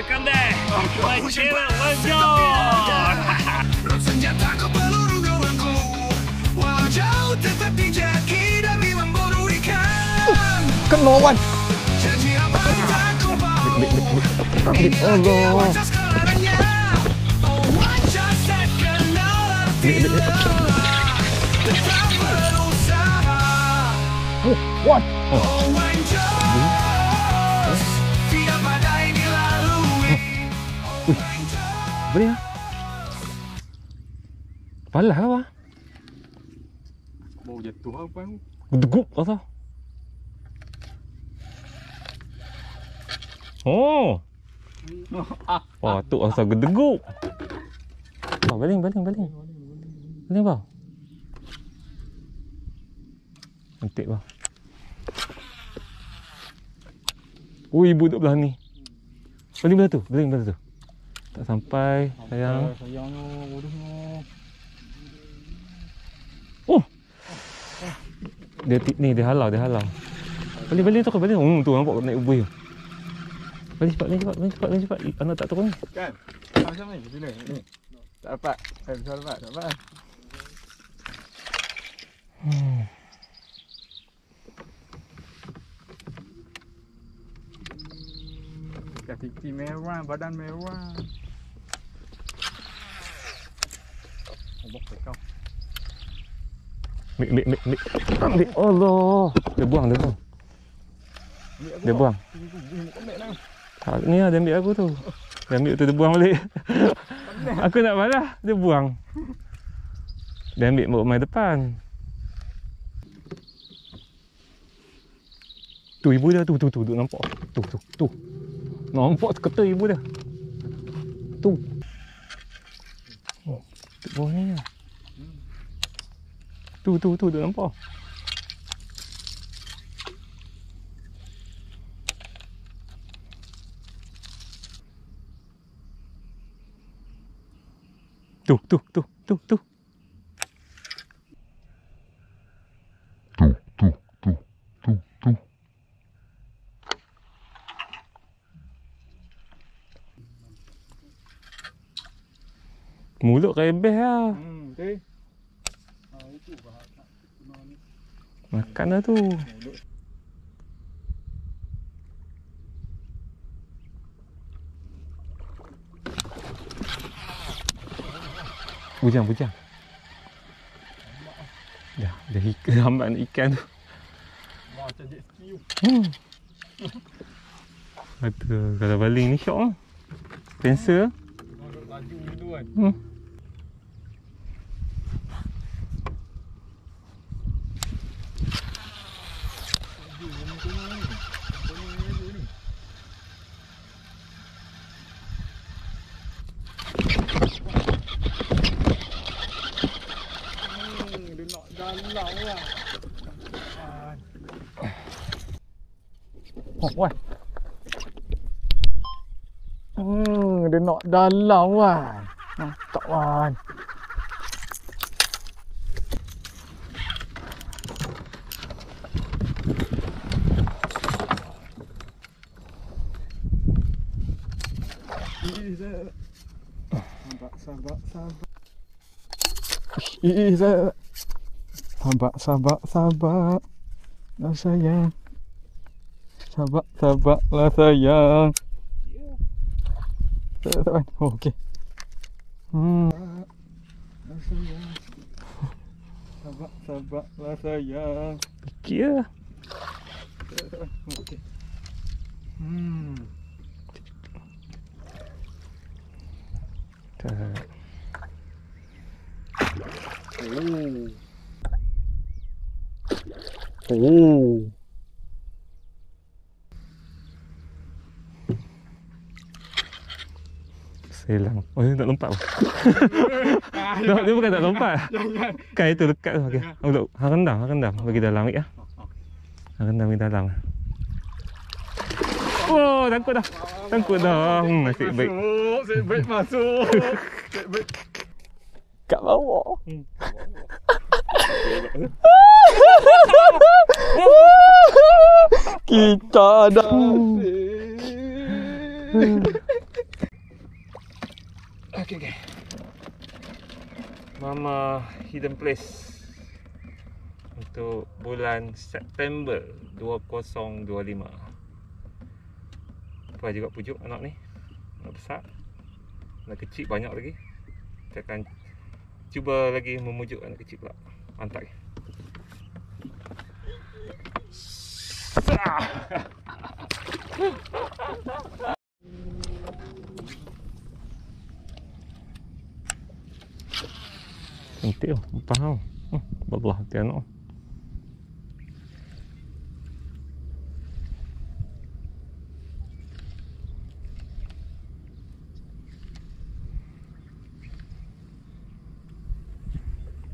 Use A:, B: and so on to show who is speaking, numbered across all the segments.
A: welcome there to my channel. Let's go.
B: Senjata ke peluru gawanku, walau jauh tetapi jaki demi memburu ikan.
C: Kenoan.
B: Janji apa tak kau mau?
C: Allah.
B: Wajah sekelaranya, oh wajah sekenal artinya. Tetap berusaha.
C: What?
B: Oh Angels, tidak badai dilalui.
C: Boleh lah. Palah lah.
D: Mau jatuh apa ni?
C: Gedeguk rasa. Oh. Wah, tu rasa gedeguk. Oh, baling. Baling bang. Cantik bang. Oh, ibu duduk belah ni. Baling belah tu. Tak sampai, sayang.
D: Sayangnya, bodohnya.
C: Oh. Dia halau. Baling tu kau baling. Tu nampak naik ubah tu. Baling cepat. Anak tak turun.
D: Kan? Macam ni, bila ni. Tak dapat. Tak dapat. Kaki merah, badan merah. Obok kau.
C: Ambil. Allah. Dia buang. Tak, ni lah dia ambil aku tu. Dia ambil tu, dia buang balik. Aku nak balas, dia buang. Dia ambil bawa main depan. Tu ibu dia tu nampak. Tu. Nampak seketa ibu dia. Tu. Oh, tu bawah ni lah. Tu dia nampak. Tu. Mulut rebeh lah.
D: Okey.
C: Makan dah tu. Bujang. Dah hambat ikan tu.
D: Macam jet ski tu.
C: Betul. Kalau baling ni syok lah. Pensel.
D: Laju gitu kan. Dia nak dalam lah.
C: Wah. Dia nak dalam wan. Tak wan. Sabar. Lah sayang. Sabar lah sayang. Tak. Oh, okey.
D: Sabar lah sayang.
C: Fikir lah.
D: Okey.
C: Tak. Selang. Oh, dia tak lompat. Dia bukan tak lompat. Kai tu lekat tu. Okey. Hang rendam bagi dalam ya. Hang rendam bagi dalam. Oh, takut dah. Nasib baik.
D: Masuk.
C: Kat bawah. Kita dah Okay. Mama Hidden Place untuk bulan September 2025. Apa juga pujuk anak ni. Anak besar. Anak kecil banyak lagi. Kita akan cuba lagi memujuk anak kecil pula. Mantap. Cantik lah, faham. Belah hati anak.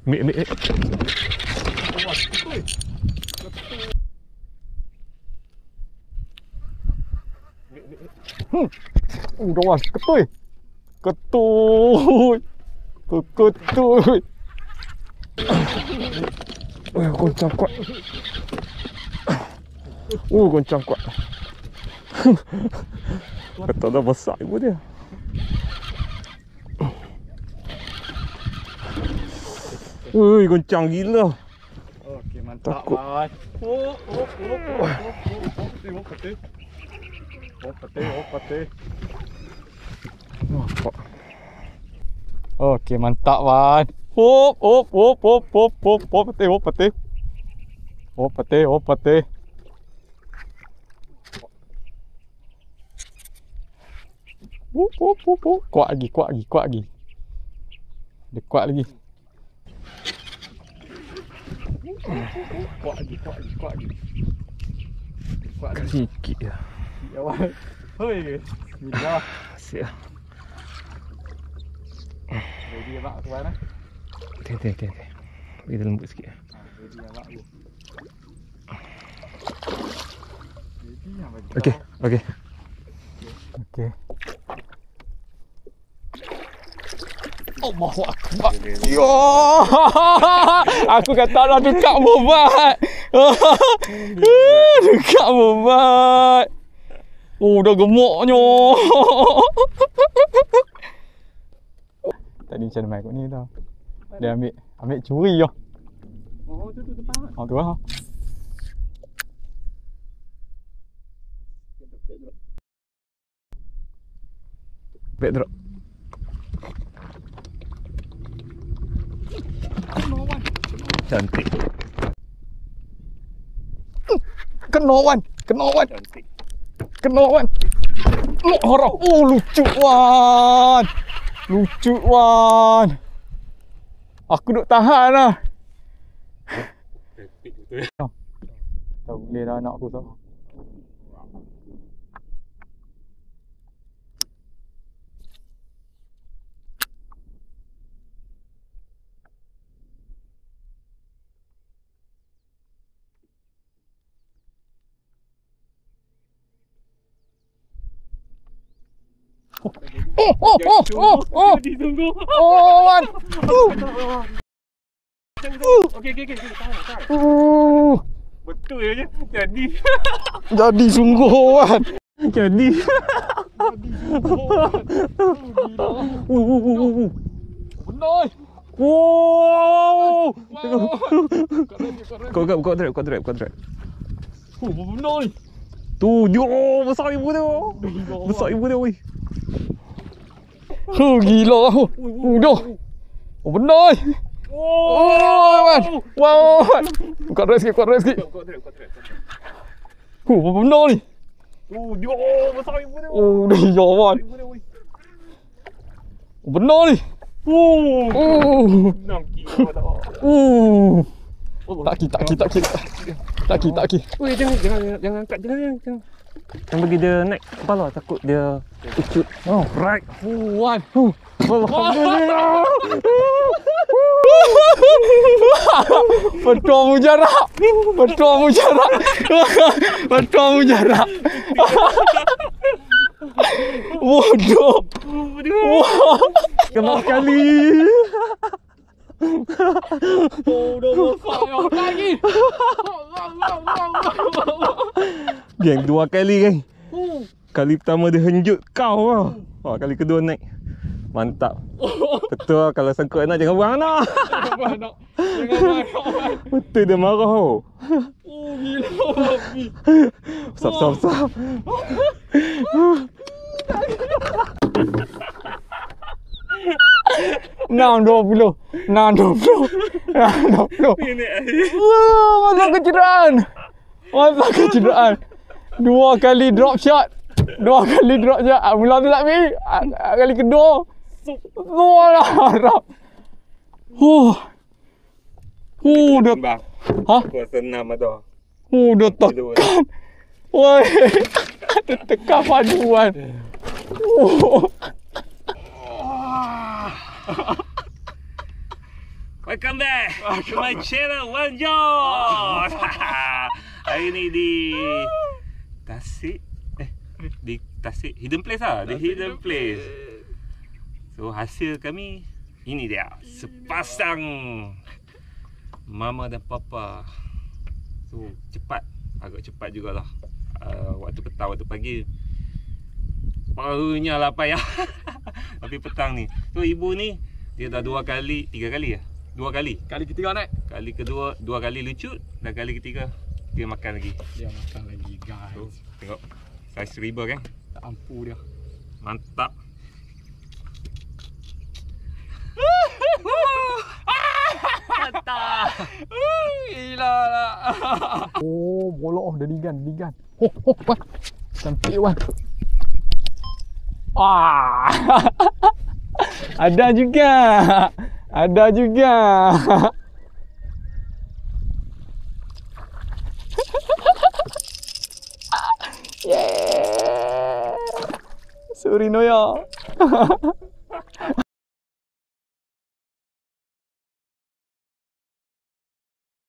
C: Ambil.
D: Kawan, ketui. Ketui.
C: Goncang kuat. Goncang kuat. Kata dah besar ibu dia. Goncang gila.
D: Okey, mantap.
C: Takut.
D: Peti. Okey, mantap, Wan. Peti. Kuat lagi. Dia kuat lagi. Kuat lagi.
C: Sikit je.
D: Ya, Wan. Hoi. Bismillah.
C: Siap.
D: Ready abang tu, Wan.
C: Okey. Bagi lembut sikit.
D: Ready abang tu.
C: Okey.
D: Allahu Akbar. Yo! Aku kata dah dekat bobat. Dekat bobat. Oh, dah gemuknya. Tadi macam mana kot ni tau. Dia ambil curi je.
A: Oh, tu depan.
D: Oh, tu lah.
C: Backdrop. Cantik.
D: Kena Wan.
C: Cantik.
D: Harap. Oh, lucu Wan. Aku duk tahan lah. Tak boleh dah anak aku tau. Oh,
A: Ditunggu.
D: Wan.
A: Okey. Tahan. Betul je.
D: Jadi sungguh Wan.
C: Jadi.
D: Benar.
C: Wow.
D: Kau
C: Kau drop.
D: benar.
C: Tu, yo, besar ibu dia. Besar ibu dia, weh.
D: Gila. Dah. Oh, benar. Wan. Wan. Kuat sikit. Benar ni.
C: Tu, yo, besar ibu dia.
D: Oh, dah ya Wan. Benar ni.
C: 6 kilo dah.
D: Tak.
C: Weh, jangan angkat, jangan. Jangan bagi dia naik kepala, takut dia ucut. Oh, right.
D: Wan.
C: Alhamdulillah.
D: Betul mujarak. Bodoh.
C: Kena sekali.
D: Dah besar lagi.
C: Geng, 2 kali kan. Kali pertama dia henjut kau lah. Kali kedua naik. Mantap. Betul kalau sangkut anak jangan buang anak.
D: Jangan buang anak. Jangan buang anak.
C: Betul dia marah.
D: Oh gila.
C: Sap.
D: 6.20.
C: Ini
D: Wah, masa kecederaan. Dua kali drop shot. Mula tu tak ambil. Kali kedua. Semua lah harap. Dah.
C: bang.
D: Ha?
C: Aku senam ada.
D: Dah tekan. Woi. Tekan paduan.
C: Welcome back to my channel, Wan Jos. Hari ni di Tasik. Di Tasik Hidden Place lah. Di Hidden Place. So hasil kami ini dia. Sepasang mama dan papa. So cepat. Agak cepat jugalah. Waktu petang, waktu pagi barunya lah payah. Tapi petang ni. So ibu ni dia dah 2 kali, 3 kali ya? 2 kali.
D: Kali ketiga naik.
C: Kali kedua 2 kali lucut dan kali ketiga dia makan lagi.
D: Dia makan lagi guys.
C: So, tengok saiz riba kan?
D: Tak ampu dia.
C: Mantap. Mantap.
D: Gila lah. Oh, bolok dah digan. Wan. Cantik Wan. Wah. Ada juga. Yeah. Sorry Noya.